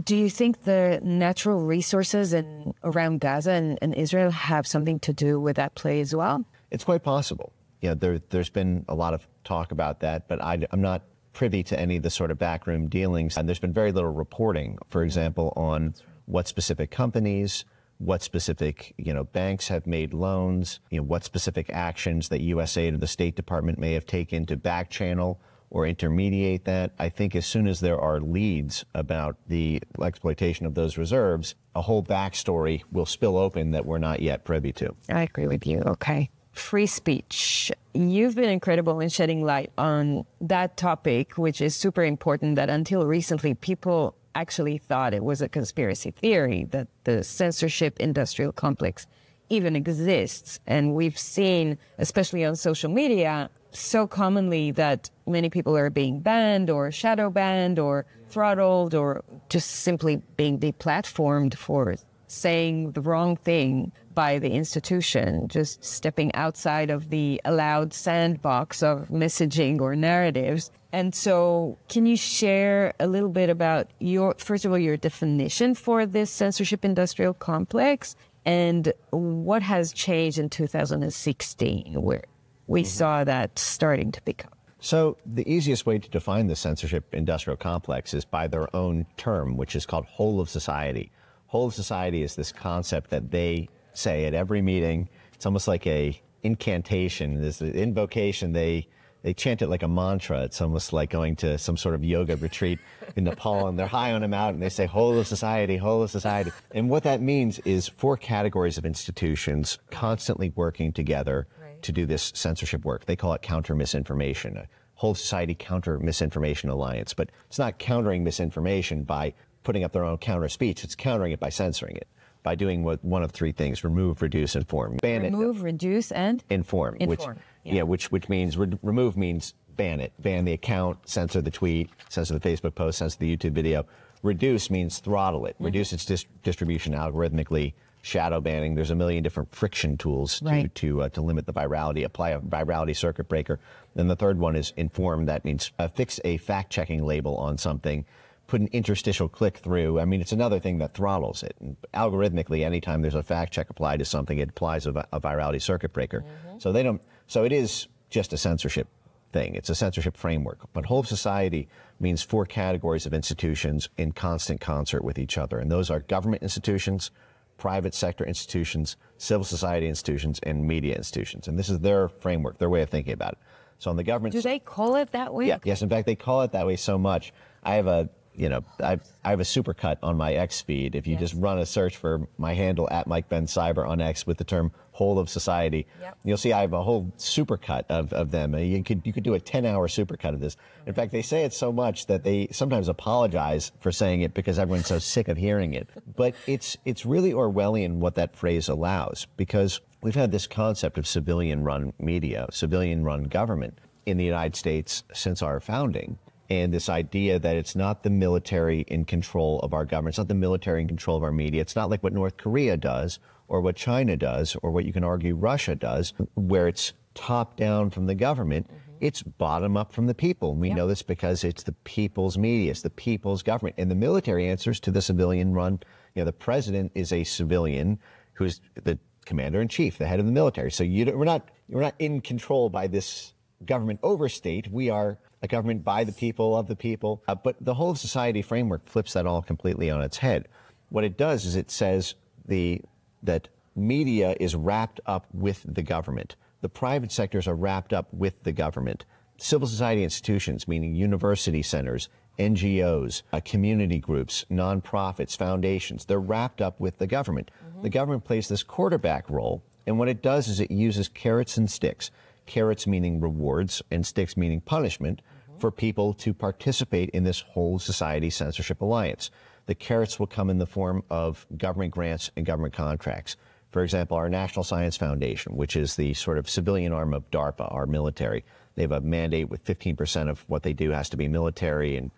Do you think the natural resources around Gaza and Israel have something to do with that play as well? It's quite possible. There's been a lot of talk about that, but I'm not privy to any of the sort of backroom dealings. And there's been very little reporting, for example, on what specific companies, what specific, banks have made loans, what specific actions that USAID or the State Department may have taken to back channel or intermediate that. I think as soon as there are leads about the exploitation of those reserves, a whole backstory will spill open that we're not yet privy to. I agree with you. Okay. Free speech. You've been incredible in shedding light on that topic, which is super important, that until recently, people actually thought it was a conspiracy theory, that the censorship industrial complex even exists. And we've seen, especially on social media, so commonly that many people are being banned or shadow banned or throttled or just simply being deplatformed for saying the wrong thing by the institution, just stepping outside of the allowed sandbox of messaging or narratives. And so can you share a little bit about first of all, your definition for this censorship industrial complex and what has changed in 2016 where we saw that starting to become? So the easiest way to define the censorship industrial complex is by their own term, which is called whole of society. Whole of society is this concept that they say at every meeting. It's almost like a incantation. This invocation. They chant it like a mantra. It's almost like going to some sort of yoga retreat in Nepal, and they're high on a mountain. And they say, whole of society, whole of society. And what that means is 4 categories of institutions constantly working together to do this censorship work. They call it counter misinformation, a whole society counter misinformation alliance. But it's not countering misinformation by putting up their own counter speech. It's countering it by censoring it, by doing one of 3 things: remove, reduce, inform. Ban it. Remove, reduce, and? Inform. Which means remove means ban it. Ban the account, censor the tweet, censor the Facebook post, censor the YouTube video. Reduce means throttle it. Reduce its distribution algorithmically. Shadow banning. There's a million different friction tools to limit the virality. Apply a virality circuit breaker. Then the third one is inform. That means fix a fact-checking label on something. Put an interstitial click through. I mean, it's another thing that throttles it. And algorithmically, anytime there's a fact check applied to something, it applies a virality circuit breaker. So it is just a censorship thing. It's a censorship framework. But whole of society means 4 categories of institutions in constant concert with each other. And those are government institutions, private sector institutions, civil society institutions, and media institutions. And this is their framework, their way of thinking about it. So on the government... Do they call it that way? Yeah. Yes, in fact, they call it that way so much. I have a supercut on my X feed. If you just run a search for my handle at Mike Benz Cyber on X with the term whole of society, you'll see I have a whole supercut of them. You could do a 10-hour supercut of this. In fact, they say it so much that they sometimes apologize for saying it because everyone's so sick of hearing it. But it's really Orwellian what that phrase allows, because we've had this concept of civilian-run media, civilian-run government in the United States since our founding. And this idea that it's not the military in control of our government, it's not the military in control of our media, it's not like what North Korea does, or what China does, or what you can argue Russia does, where it's top down from the government, it's bottom up from the people. And we know this because it's the people's media, it's the people's government. And the military answers to the civilian run. The president is a civilian who's the commander-in-chief, the head of the military. So we're not in control by this government overstate. We are a government by the people, of the people. But the whole of society framework flips that all completely on its head. What it does is it says that media is wrapped up with the government. The private sectors are wrapped up with the government. Civil society institutions, meaning university centers, NGOs, community groups, nonprofits, foundations, they're wrapped up with the government. The government plays this quarterback role, and what it does is it uses carrots and sticks. Carrots meaning rewards and sticks meaning punishment for people to participate in this whole society censorship alliance. The carrots will come in the form of government grants and government contracts. For example, our National Science Foundation, which is the sort of civilian arm of DARPA, our military, they have a mandate with 15% of what they do has to be military, and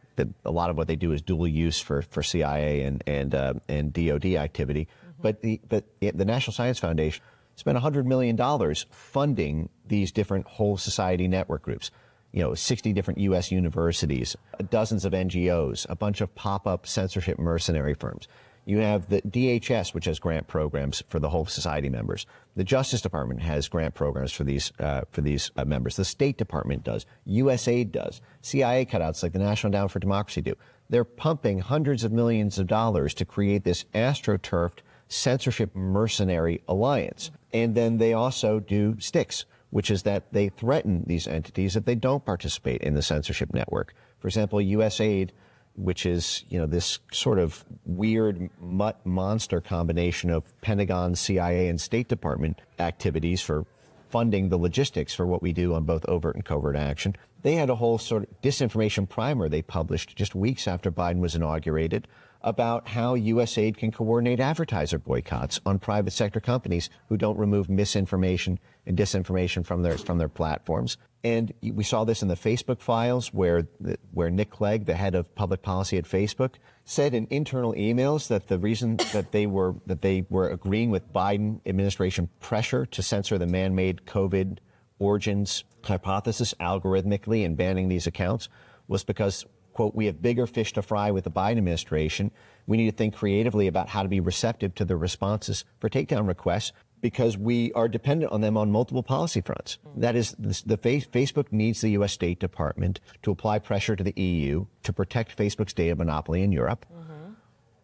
a lot of what they do is dual use for CIA and DOD activity. But the National Science Foundation spent $100 million funding these different whole society network groups. 60 different U.S. universities, dozens of NGOs, a bunch of pop-up censorship mercenary firms. You have the DHS, which has grant programs for the whole society members. The Justice Department has grant programs for these members. The State Department does. USAID does. CIA cutouts like the National Endowment for Democracy do. They're pumping hundreds of millions of dollars to create this astroturfed censorship mercenary alliance. And then they also do sticks, which is that they threaten these entities if they don't participate in the censorship network. For example, USAID, which is, this sort of weird mutt monster combination of Pentagon, CIA, and State Department activities for funding the logistics for what we do on both overt and covert action. They had a whole sort of disinformation primer they published just weeks after Biden was inaugurated about how USAID can coordinate advertiser boycotts on private sector companies who don't remove misinformation and disinformation from their platforms. And we saw this in the Facebook files where Nick Clegg, the head of public policy at Facebook, said in internal emails that the reason that they were agreeing with Biden administration pressure to censor the man-made COVID origins hypothesis algorithmically and banning these accounts was because, quote, we have bigger fish to fry with the Biden administration. We need to think creatively about how to be receptive to the responses for takedown requests because we are dependent on them on multiple policy fronts. That is, Facebook needs the U.S. State Department to apply pressure to the EU to protect Facebook's data monopoly in Europe.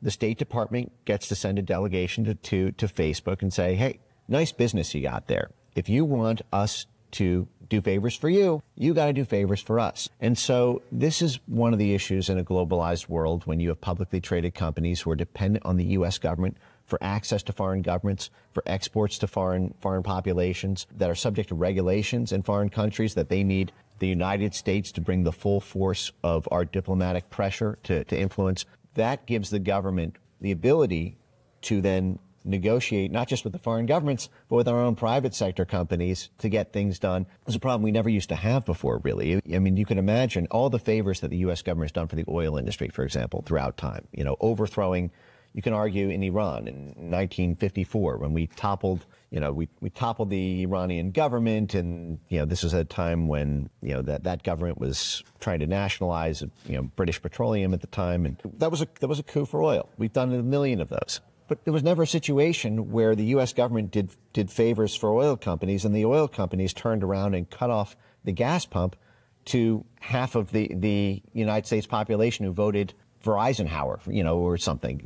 The State Department gets to send a delegation to Facebook and say, hey, nice business you got there. If you want us to do favors for you, you got to do favors for us. And so this is one of the issues in a globalized world when you have publicly traded companies who are dependent on the U.S. government for access to foreign governments, for exports to foreign populations that are subject to regulations in foreign countries, that they need the United States to bring the full force of our diplomatic pressure to influence. That gives the government the ability to then negotiate not just with the foreign governments, but with our own private sector companies to get things done. It's a problem we never used to have before, really. I mean, you can imagine all the favors that the U.S. government has done for the oil industry, for example, throughout time, overthrowing. You can argue in Iran in 1954 when we toppled, we toppled the Iranian government, and this was at a time when that government was trying to nationalize British petroleum at the time, and that was a coup for oil. We've done a million of those, but there was never a situation where the U.S. government did favors for oil companies, and the oil companies turned around and cut off the gas pump to half of the United States population who voted for Eisenhower, or something.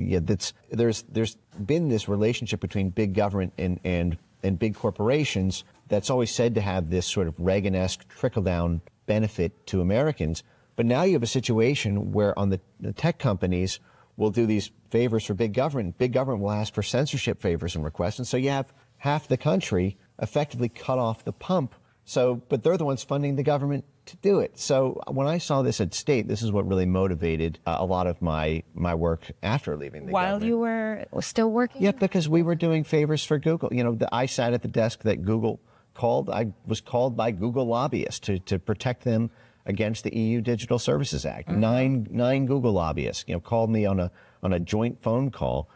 There's been this relationship between big government and big corporations that's always said to have this sort of Reagan-esque trickle-down benefit to Americans. But now you have a situation where on the tech companies will do these favors for big government. Big government will ask for censorship favors and requests. And so you have half the country effectively cut off the pump. But they're the ones funding the government to do it. So when I saw this at State, this is what really motivated a lot of my work after leaving the government. While you were still working? Yeah, because we were doing favors for Google. I sat at the desk that Google called. I was called by Google lobbyists to protect them against the EU Digital Services Act. Nine Google lobbyists, called me on a joint phone call,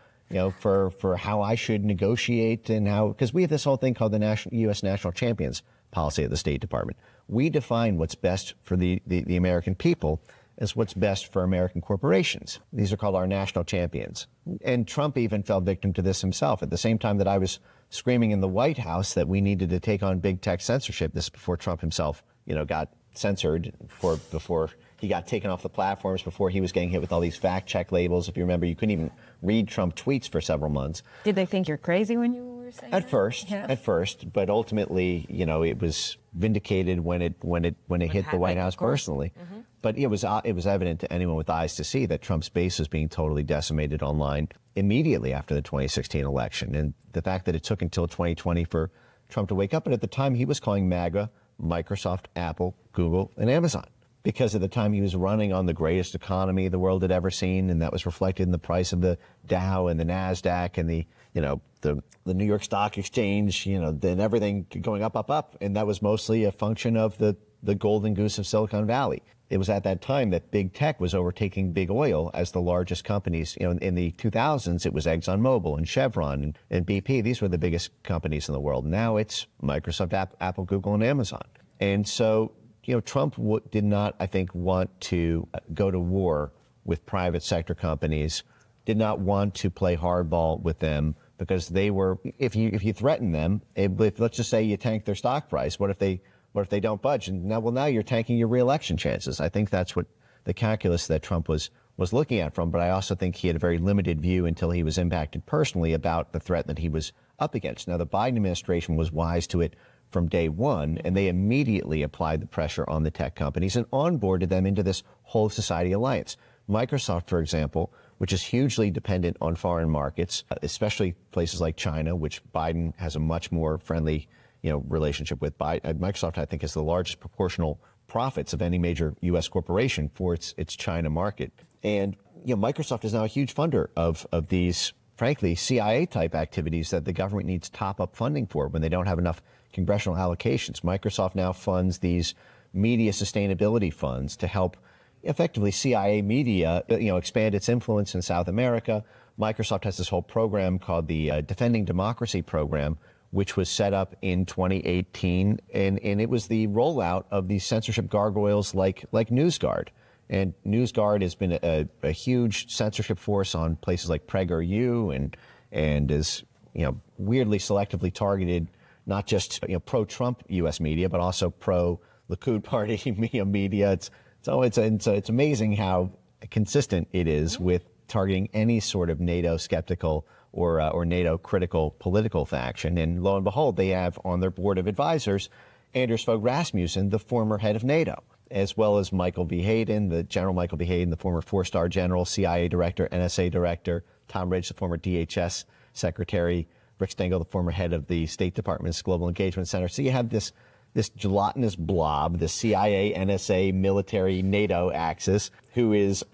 for how I should negotiate and because we have this whole thing called the U.S. National Champions policy of the State Department. We define what's best for the American people as what's best for American corporations. These are called our national champions. And Trump even fell victim to this himself. At the same time that I was screaming in the White House that we needed to take on big tech censorship, this is before Trump himself, got censored, before he got taken off the platforms, before he was getting hit with all these fact check labels. If you remember, you couldn't even read Trump tweets for several months. Did they think you're crazy when you were saying that? At first, but ultimately, it was vindicated when it hit the White House personally. Mm-hmm. But it was evident to anyone with eyes to see that Trump's base was being totally decimated online immediately after the 2016 election. And the fact that it took until 2020 for Trump to wake up, and at the time he was calling MAGA Microsoft, Apple, Google, and Amazon. Because at the time he was running on the greatest economy the world had ever seen, and that was reflected in the price of the Dow and the NASDAQ and the New York Stock Exchange, then everything going up. And that was mostly a function of the golden goose of Silicon Valley. It was at that time that big tech was overtaking big oil as the largest companies. In the 2000s, it was ExxonMobil and Chevron and BP. These were the biggest companies in the world. Now it's Microsoft, Apple, Google, and Amazon. And so Trump did not, I think, want to go to war with private sector companies, did not want to play hardball with them, because they were, if you threaten them, let's just say you tank their stock price, what if they don't budge? And now you're tanking your reelection chances. I think that's what the calculus that Trump was looking at from, but I also think he had a very limited view until he was impacted personally about the threat that he was up against. Now, the Biden administration was wise to it from day one, and they immediately applied the pressure on the tech companies and onboarded them into this whole society alliance. Microsoft, for example, which is hugely dependent on foreign markets, especially places like China, which Biden has a much more friendly, relationship with. Microsoft, I think, has the largest proportional profits of any major U.S. corporation for its China market. And Microsoft is now a huge funder of these, frankly, CIA-type activities that the government needs top-up funding for when they don't have enough congressional allocations. Microsoft now funds these media sustainability funds to help effectively CIA media, expand its influence in South America. Microsoft has this whole program called the Defending Democracy program, which was set up in 2018, and it was the rollout of these censorship gargoyles like NewsGuard. And NewsGuard has been a huge censorship force on places like PragerU, and is weirdly selectively targeted not just pro-Trump U.S. media, but also pro-Likud party media. It's amazing how consistent it is with targeting any sort of NATO skeptical or NATO critical political faction. And lo and behold, they have on their board of advisors Anders Fogh Rasmussen, the former head of NATO, as well as Michael V. Hayden, the General Michael V. Hayden, the former four-star general, CIA director, NSA director, Tom Ridge, the former DHS secretary, Rick Stengel, the former head of the State Department's Global Engagement Center. So you have this gelatinous blob, the CIA, NSA, military, NATO axis, who's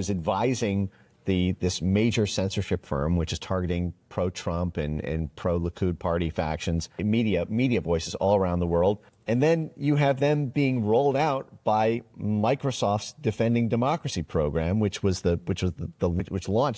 advising this major censorship firm, which is targeting pro-Trump and pro-Likud party factions, media voices all around the world. And then you have them being rolled out by Microsoft's Defending Democracy program, which launched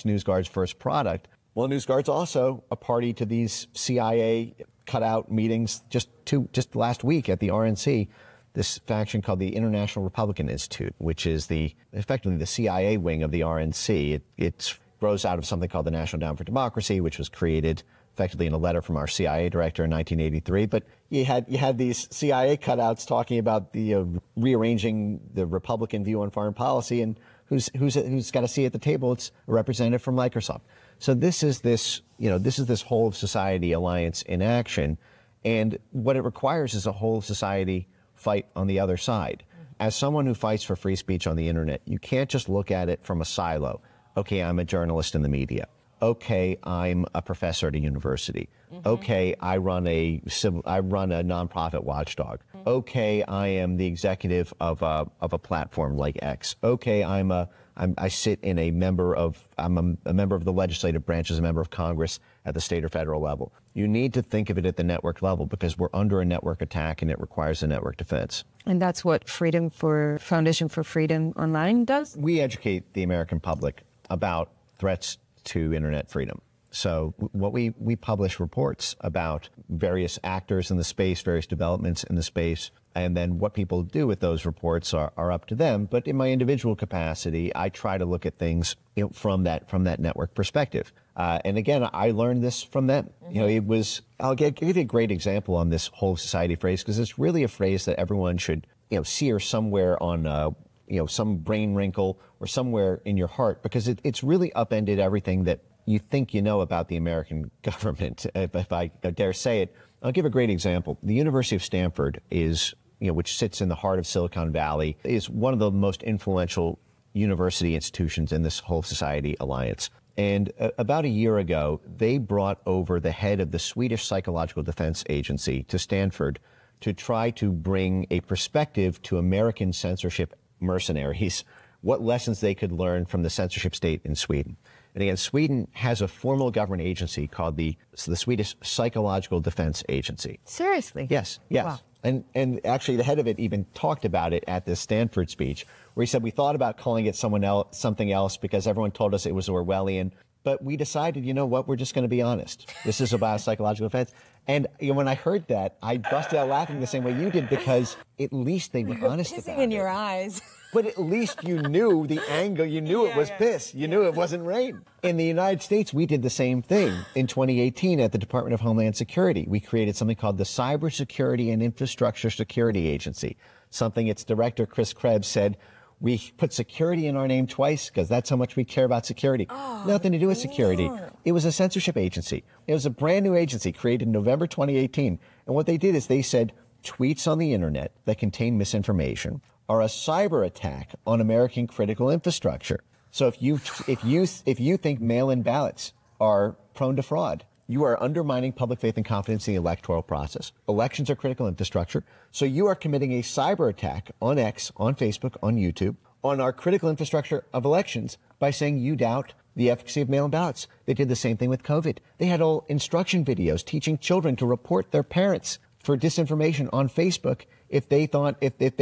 NewsGuard's first product. Well, NewsGuard's also a party to these CIA cutout meetings just last week at the RNC, this faction called the International Republican Institute, which is effectively the CIA wing of the RNC. It grows out of something called the National Endowment for Democracy, which was created effectively in a letter from our CIA director in 1983. But you had these CIA cutouts talking about the rearranging the Republican view on foreign policy, and who's got a seat at the table? It's a representative from Microsoft. So this is this whole of society alliance in action, and what it requires is a whole of society fight on the other side. As someone who fights for free speech on the internet, you can't just look at it from a silo. Okay, I'm a journalist in the media. Okay, I'm a professor at a university. Okay, I run a nonprofit watchdog. Okay, I am the executive of a platform like X. Okay, I'm a member of the legislative branch, as a member of Congress at the state or federal level. You need to think of it at the network level, because we're under a network attack and it requires a network defense. And that's what Foundation for Freedom Online does? We educate the American public about threats to internet freedom. So we publish reports about various actors in the space, various developments in the space, and then what people do with those reports are up to them. But in my individual capacity, I try to look at things from that network perspective. And again, I learned this from them. I'll give you a great example on this whole society phrase, because it's really a phrase that everyone should sear somewhere on some brain wrinkle or somewhere in your heart, because it's really upended everything that you think you know about the American government, if I dare say it. I'll give a great example. The University of Stanford which sits in the heart of Silicon Valley, is one of the most influential university institutions in this whole society alliance. And about a year ago, they brought over the head of the Swedish Psychological Defense Agency to Stanford to try to bring a perspective to American censorship mercenaries, what lessons they could learn from the censorship state in Sweden. And again, Sweden has a formal government agency called the Swedish Psychological Defense Agency. Seriously? Yes. Wow. And actually, the head of it even talked about it at this Stanford speech, where he said, we thought about calling it something else because everyone told us it was Orwellian. But we decided, you know what, we're just going to be honest. This is about psychological defense. And when I heard that, I busted out laughing the same way you did, because at least they were honest about it. Pissing in your eyes. But at least you knew the angle. You knew it was piss. You knew it wasn't rain. In the United States, we did the same thing. In 2018, at the Department of Homeland Security, we created something called the Cybersecurity and Infrastructure Security Agency, something its director, Chris Krebs, said, we put security in our name twice because that's how much we care about security. Nothing to do with security. It was a censorship agency. It was a brand new agency created in November 2018. And what they did is they said tweets on the internet that contain misinformation are a cyber attack on American critical infrastructure. So if you think mail-in ballots are prone to fraud, you are undermining public faith and confidence in the electoral process. Elections are critical infrastructure. So you are committing a cyber attack on X, on Facebook, on YouTube, on our critical infrastructure of elections by saying you doubt the efficacy of mail-in ballots. They did the same thing with COVID. They had all instruction videos teaching children to report their parents for disinformation on Facebook if they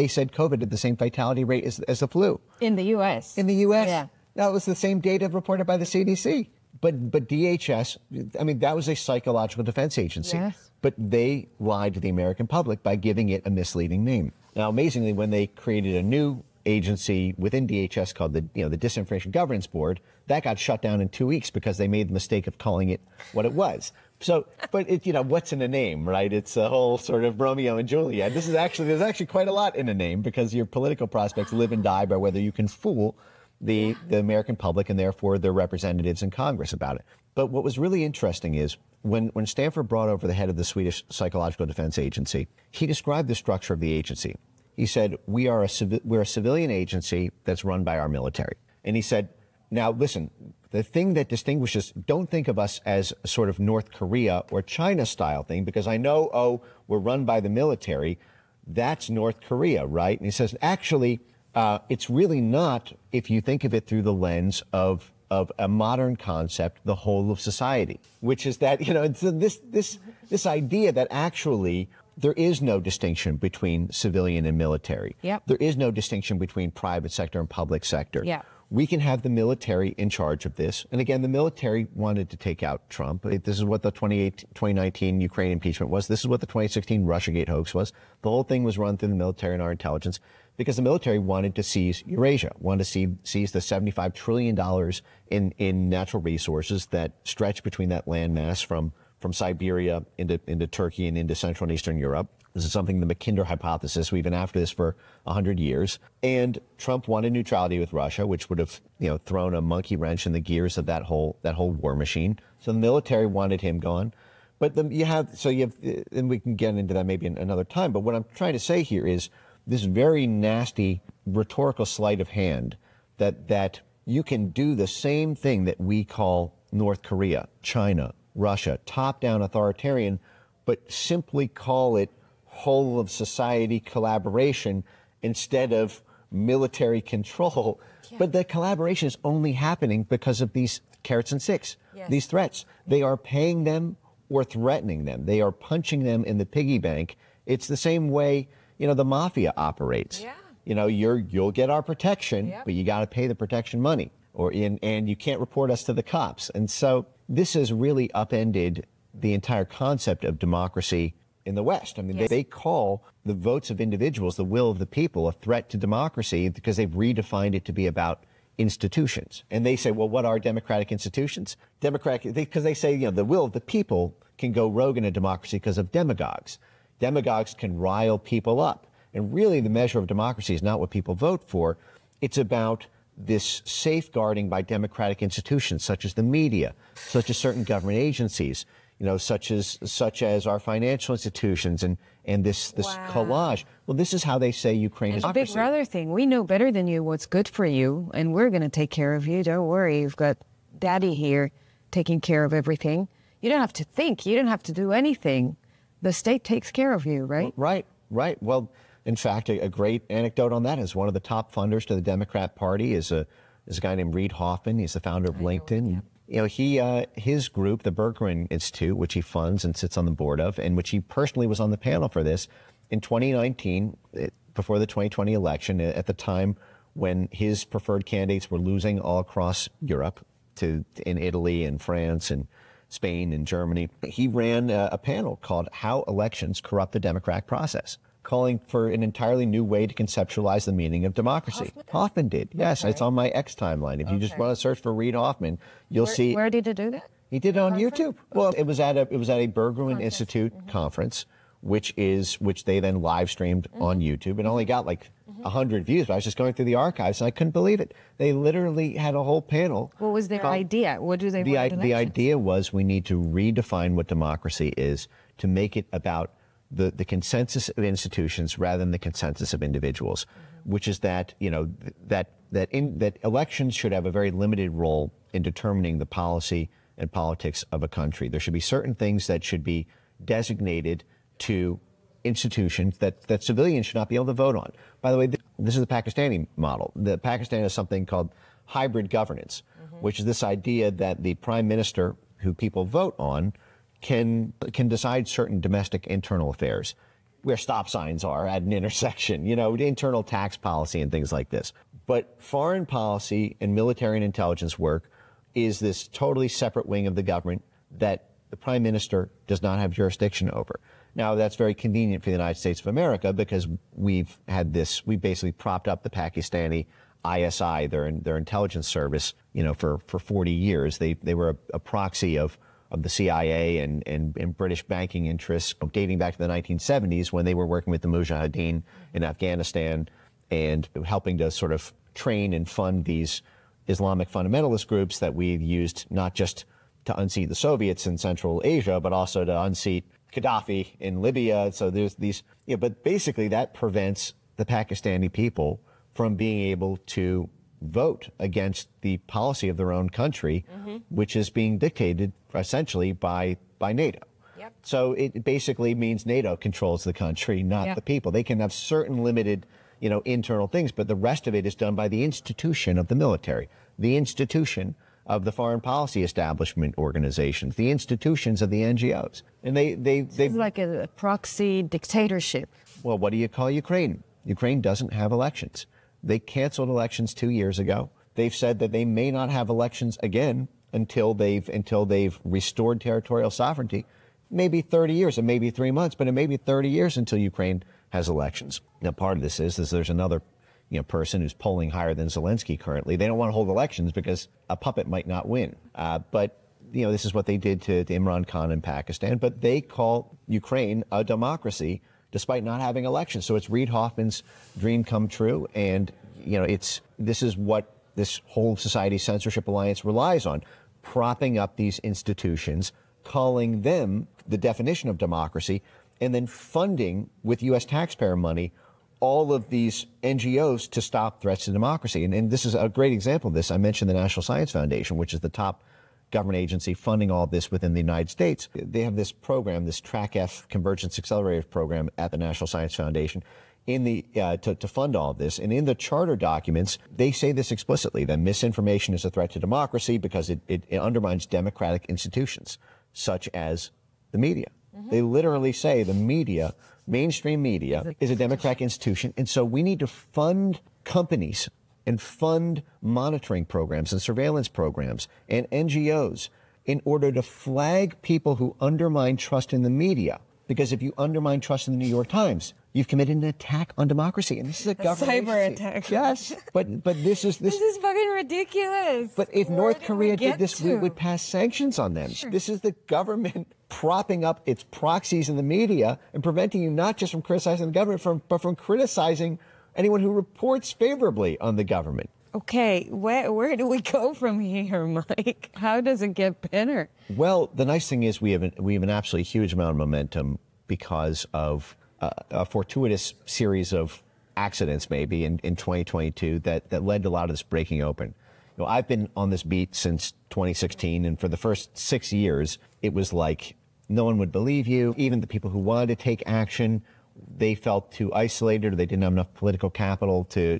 said COVID had the same fatality rate as the flu. In the U.S. In the U.S. Yeah. That was the same data reported by the CDC. But DHS, I mean, that was a psychological defense agency. Yes. But they lied to the American public by giving it a misleading name. Now, amazingly, when they created a new agency within DHS called the Disinformation Governance Board, that got shut down in 2 weeks because they made the mistake of calling it what it was. So, but what's in a name, right? It's a whole sort of Romeo and Juliet. There's actually quite a lot in a name, because your political prospects live and die by whether you can fool the American public and therefore their representatives in Congress about it. But what was really interesting is when Stanford brought over the head of the Swedish Psychological Defense Agency, he described the structure of the agency. He said, we're a civilian agency that's run by our military. And he said, now listen, the thing that distinguishes, don't think of us as a sort of North Korea or China style thing, because I know, we're run by the military. That's North Korea, right? And he says, actually, it's really not, if you think of it through the lens of a modern concept, the whole of society, which is that, it's this idea that actually there is no distinction between civilian and military. Yep. There is no distinction between private sector and public sector. Yep. We can have the military in charge of this. And again, the military wanted to take out Trump. This is what the 2019 Ukraine impeachment was. This is what the 2016 Russiagate hoax was. The whole thing was run through the military and our intelligence, because the military wanted to seize Eurasia, wanted to seize the $75 trillion in natural resources that stretch between that landmass from Siberia into Turkey and into Central and Eastern Europe. This is something, the Mackinder hypothesis. We've been after this for 100 years. And Trump wanted neutrality with Russia, which would have, thrown a monkey wrench in the gears of that whole war machine. So the military wanted him gone. But and we can get into that maybe another time. But what I'm trying to say here is this very nasty rhetorical sleight of hand that you can do the same thing that we call North Korea, China, Russia, top-down authoritarian, but simply call it whole of society collaboration instead of military control. Yeah. But the collaboration is only happening because of these carrots and sticks, these threats. They are paying them or threatening them. They are punching them in the piggy bank. It's the same way, the mafia operates. Yeah. You'll get our protection, but you got to pay the protection money, and you can't report us to the cops. And so this has really upended the entire concept of democracy in the West. I mean, they call the votes of individuals, the will of the people, a threat to democracy because they've redefined it to be about institutions. And they say, well, what are democratic institutions? Because they say, the will of the people can go rogue in a democracy because of demagogues. Demagogues can rile people up. And really, the measure of democracy is not what people vote for. It's about this safeguarding by democratic institutions, such as the media, such as certain government agencies, such as our financial institutions and this collage. Well, this is how they say Ukraine is democracy. Big brother thing. We know better than you what's good for you, and we're going to take care of you. Don't worry. You've got daddy here taking care of everything. You don't have to think. You don't have to do anything. The state takes care of you, right? Well, right. Well, in fact, a great anecdote on that is one of the top funders to the Democrat Party is a guy named Reid Hoffman. He's the founder of LinkedIn. Yeah. His group, the Berkman Institute, which he funds and sits on the board of, and which he personally was on the panel for this in 2019, before the 2020 election, at the time when his preferred candidates were losing all across Europe in Italy and France and Spain and Germany. He ran a panel called How Elections Corrupt the Democratic Process, calling for an entirely new way to conceptualize the meaning of democracy. Hoffman did, yes. Okay. It's on my X timeline. If you just want to search for Reid Hoffman, you'll see. Where did he do that? He did it on YouTube. Well, it was at a Berggruen Institute conference, which they then live streamed on YouTube, and only got like 100 views. But I was just going through the archives, and I couldn't believe it. They literally had a whole panel. What was their idea? What do they want? The idea was we need to redefine what democracy is to make it about the consensus of institutions rather than the consensus of individuals, which is that that elections should have a very limited role in determining the policy and politics of a country. There should be certain things that should be designated to institutions that civilians should not be able to vote on. By the way, this is the Pakistani model. Pakistan has something called hybrid governance, which is this idea that the prime minister, who people vote on, can decide certain domestic internal affairs, where stop signs are at an intersection, internal tax policy and things like this. But foreign policy and military and intelligence work is this totally separate wing of the government that the prime minister does not have jurisdiction over. Now, that's very convenient for the United States of America because we basically propped up the Pakistani ISI, their intelligence service, for 40 years. They were a proxy of the CIA and British banking interests dating back to the 1970s when they were working with the Mujahideen in Afghanistan and helping to sort of train and fund these Islamic fundamentalist groups that we used not just to unseat the Soviets in Central Asia, but also to unseat Gaddafi in Libya. So there's these, but basically that prevents the Pakistani people from being able to vote against the policy of their own country, which is being dictated essentially by NATO. Yep. So it basically means NATO controls the country, not the people. They can have certain limited, internal things, but the rest of it is done by the institution of the military, the institution of the foreign policy establishment organizations, the institutions of the NGOs. And it's like a proxy dictatorship. Well, what do you call Ukraine? Ukraine doesn't have elections. They canceled elections 2 years ago. They've said that they may not have elections again until they've restored territorial sovereignty. Maybe 30 years, it may be 3 months, but it may be 30 years until Ukraine has elections. Now, part of this is there's another person who's polling higher than Zelensky currently. They don't want to hold elections because a puppet might not win. But this is what they did to Imran Khan in Pakistan. But they call Ukraine a democracy despite not having elections. So it's Reid Hoffman's dream come true. And, this is what this whole society censorship alliance relies on, propping up these institutions, calling them the definition of democracy, and then funding with U.S. taxpayer money all of these NGOs to stop threats to democracy. And this is a great example of this. I mentioned the National Science Foundation, which is the top government agency funding all of this within the United States. They have this program, this TrackF Convergence Accelerator program at the National Science Foundation to fund all of this. And in the charter documents, they say this explicitly, that misinformation is a threat to democracy because it undermines democratic institutions, such as the media. They literally say the media, mainstream media, is a democratic institution. And so we need to fund companies and fund monitoring programs and surveillance programs and NGOs in order to flag people who undermine trust in the media. Because if you undermine trust in the New York Times, you've committed an attack on democracy. And this is a government cyber attack. Yes. But this is fucking ridiculous. But if North Korea did this, we would pass sanctions on them. Sure. This is the government propping up its proxies in the media and preventing you not just from criticizing the government, but from criticizing anyone who reports favorably on the government. Okay, where do we go from here, Mike? How does it get better? Well, the nice thing is we have an absolutely huge amount of momentum because of a fortuitous series of accidents maybe in 2022 that led to a lot of this breaking open. I've been on this beat since 2016, and for the first 6 years, it was like no one would believe you. Even the people who wanted to take action, they felt too isolated, or they didn't have enough political capital to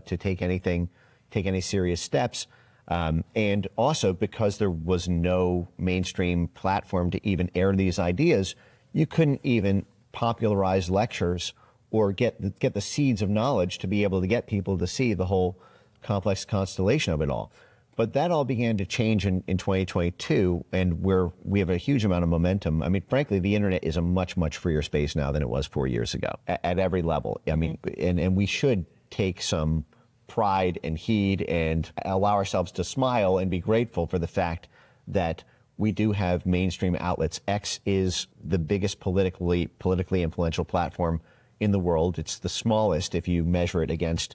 take any serious steps. And also because there was no mainstream platform to even air these ideas, you couldn't even popularize lectures or get the seeds of knowledge to be able to get people to see the whole complex constellation of it all. But that all began to change in 2022, and we have a huge amount of momentum. I mean, frankly, the internet is a much, much freer space now than it was 4 years ago at every level. I mean, and we should take some pride and heed and allow ourselves to smile and be grateful for the fact that we do have mainstream outlets. X is the biggest politically influential platform in the world. It's the smallest if you measure it against,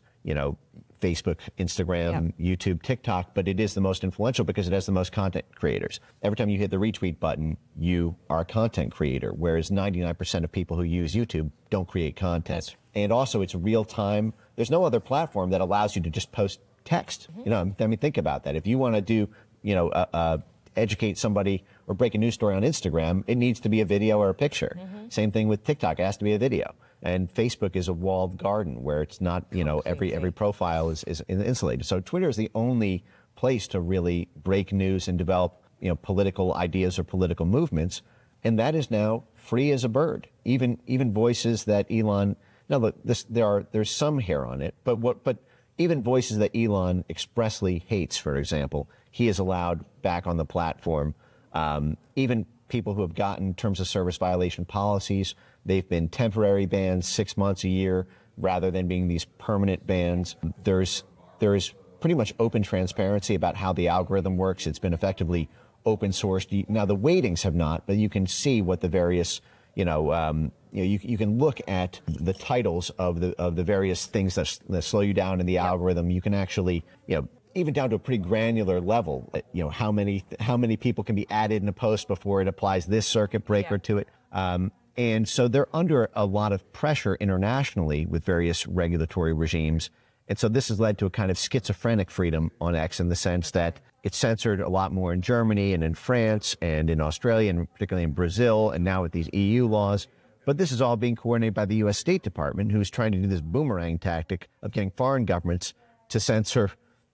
Facebook, Instagram, YouTube, TikTok, but it is the most influential because it has the most content creators. Every time you hit the retweet button, you are a content creator, whereas 99% of people who use YouTube don't create content. And also it's real time. There's no other platform that allows you to just post text. I mean, think about that. If you want to do, educate somebody or break a news story on Instagram, it needs to be a video or a picture. Same thing with TikTok. It has to be a video. And Facebook is a walled garden where it's not, every profile is insulated. So Twitter is the only place to really break news and develop, political ideas or political movements. And that is now free as a bird. Even voices that Elon, now look, there's some hair on it, but even voices that Elon expressly hates, for example, he is allowed back on the platform. Even people who have gotten terms of service violation policies, they've been temporary bans, 6 months, a year, rather than being these permanent bans. There is pretty much open transparency about how the algorithm works. It's been effectively open sourced. Now the weightings have not, but you can see what the various, you can look at the titles of the various things that slow you down in the algorithm. You can actually, even down to a pretty granular level, how many people can be added in a post before it applies this circuit breaker to it. And so they're under a lot of pressure internationally with various regulatory regimes. And so this has led to a kind of schizophrenic freedom on X in the sense that it's censored a lot more in Germany and in France and in Australia and particularly in Brazil and now with these EU laws. But this is all being coordinated by the U.S. State Department, who's trying to do this boomerang tactic of getting foreign governments to censor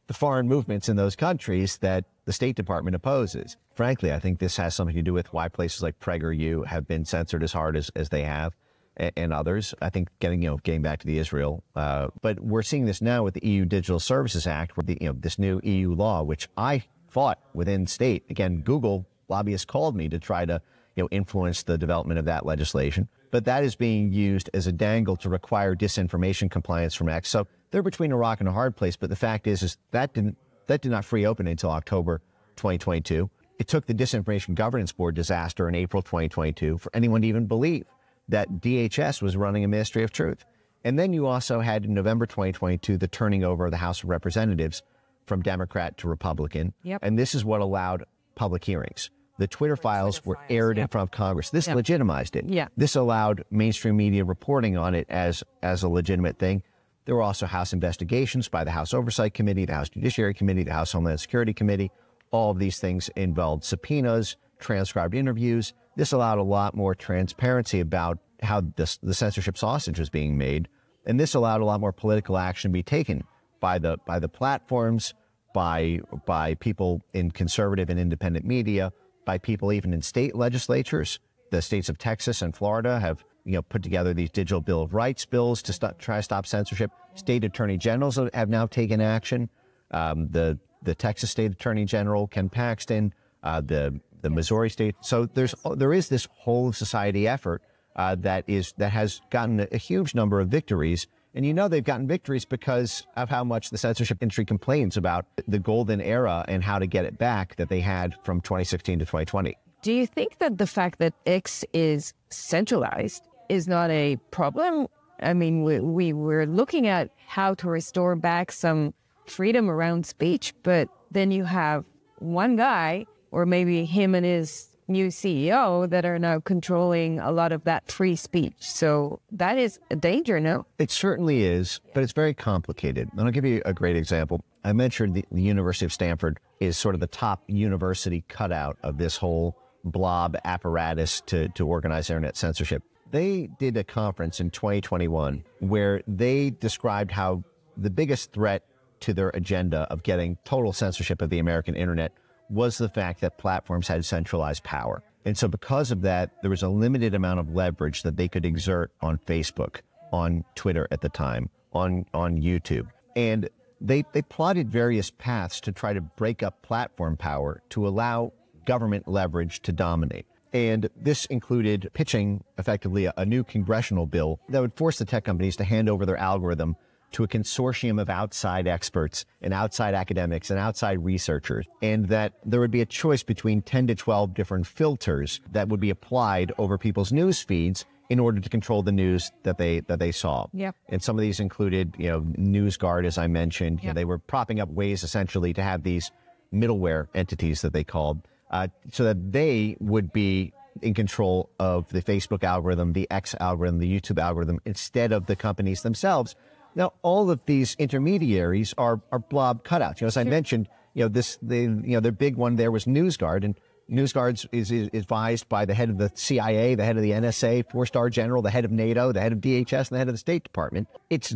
the foreign movements in those countries that the State Department opposes. Frankly, I think this has something to do with why places like PragerU have been censored as hard as they have, and others. I think getting back to the Israel, but we're seeing this now with the EU Digital Services Act, where this new EU law, which I fought within state. Again, Google lobbyists called me to try to influence the development of that legislation, but that is being used as a dangle to require disinformation compliance from X. So they're between a rock and a hard place. But the fact is that did not free open until October 2022. It took the Disinformation Governance Board disaster in April 2022 for anyone to even believe that DHS was running a Ministry of Truth. And then you also had in November 2022 the turning over of the House of Representatives from Democrat to Republican. And this is what allowed public hearings. The Twitter files were aired in front of Congress. This legitimized it. This allowed mainstream media reporting on it as a legitimate thing. There were also House investigations by the House Oversight Committee, the House Judiciary Committee, the House Homeland Security Committee. All of these things involved subpoenas, transcribed interviews. This allowed a lot more transparency about how the censorship sausage was being made. And this allowed a lot more political action to be taken by the platforms, by people in conservative and independent media, by people even in state legislatures. The states of Texas and Florida have put together these digital Bill of Rights bills to try to stop censorship. State attorney generals have now taken action. The Texas State Attorney General, Ken Paxton, the Missouri State. So there is this whole society effort that has gotten a huge number of victories. And they've gotten victories because of how much the censorship industry complains about the golden era and how to get it back that they had from 2016 to 2020. Do you think that the fact that X is centralized is not a problem? I mean, we're looking at how to restore back some freedom around speech, but then you have one guy, or maybe him and his new CEO, that are now controlling a lot of that free speech. So that is a danger, no? It certainly is, but it's very complicated. And I'll give you a great example. I mentioned the University of Stanford is sort of the top university cutout of this whole blob apparatus to organize internet censorship. They did a conference in 2021 where they described how the biggest threat to their agenda of getting total censorship of the American internet was the fact that platforms had centralized power. And so because of that, there was a limited amount of leverage that they could exert on Facebook, on Twitter at the time, on YouTube. And they plotted various paths to try to break up platform power to allow government leverage to dominate. And this included pitching, effectively, a new congressional bill that would force the tech companies to hand over their algorithm to a consortium of outside experts and outside academics and outside researchers, and that there would be a choice between 10 to 12 different filters that would be applied over people's news feeds in order to control the news that they saw. Yep. And some of these included, NewsGuard, as I mentioned. Yep. They were propping up ways, essentially, to have these middleware entities that they called, so that they would be in control of the Facebook algorithm, the X algorithm, the YouTube algorithm, instead of the companies themselves. Now, all of these intermediaries are blob cutouts. As I mentioned, their big one there was NewsGuard, and NewsGuard is advised by the head of the CIA, the head of the NSA, four-star general, the head of NATO, the head of DHS, and the head of the State Department. It's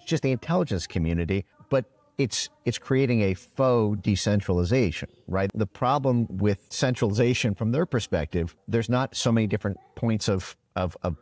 just the intelligence community, but it's creating a faux decentralization, right? The problem with centralization from their perspective, there's not so many different points of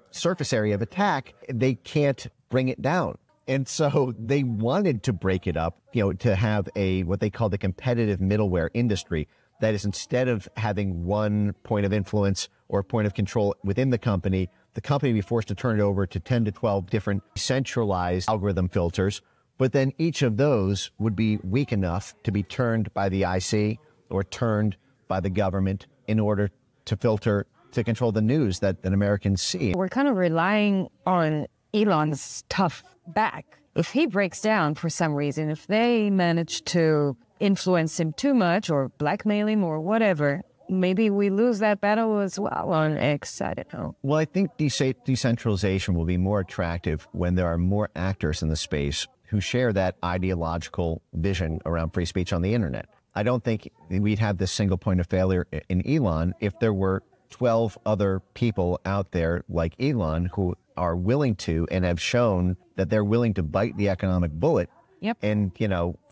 surface area of attack. They can't bring it down. And so they wanted to break it up, to have what they call the competitive middleware industry. That is, instead of having one point of influence or point of control within the company be forced to turn it over to 10 to 12 different centralized algorithm filters. But then each of those would be weak enough to be turned by the IC or turned by the government in order to control the news that Americans see. We're kind of relying on Elon's tough back. If he breaks down for some reason, if they manage to influence him too much or blackmail him or whatever, maybe we lose that battle as well on X. I don't know. Well, I think decentralization will be more attractive when there are more actors in the space who share that ideological vision around free speech on the internet. I don't think we'd have this single point of failure in Elon if there were 12 other people out there like Elon who are willing to and have shown that they're willing to bite the economic bullet. Yep. And,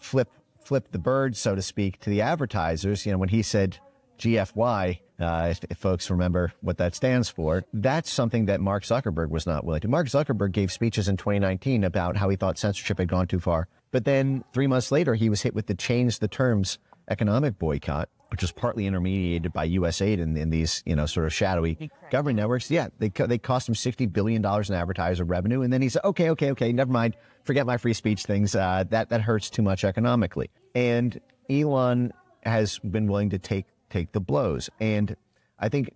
flip the bird, so to speak, to the advertisers. When he said GFY, if folks remember what that stands for, that's something that Mark Zuckerberg was not willing to. Mark Zuckerberg gave speeches in 2019 about how he thought censorship had gone too far. But then 3 months later, he was hit with the change the terms economic boycott, which was partly intermediated by USAID in these, sort of shadowy government networks. Yeah, they cost him $60 billion in advertiser revenue. And then he said, okay, never mind. Forget my free speech things. That hurts too much economically. And Elon has been willing to take the blows. And I think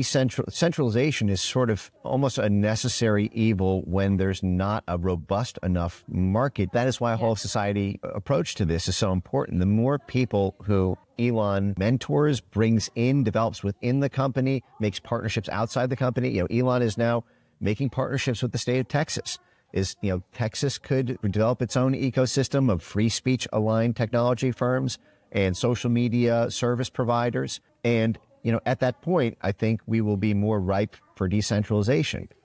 centralization is sort of almost a necessary evil when there's not a robust enough market. That is why a whole of society approach to this is so important. The more people who Elon mentors, brings in, develops within the company, makes partnerships outside the company. Elon is now making partnerships with the state of Texas. Texas could develop its own ecosystem of free speech aligned technology firms and social media service providers. And at that point, I think we will be more ripe for decentralization.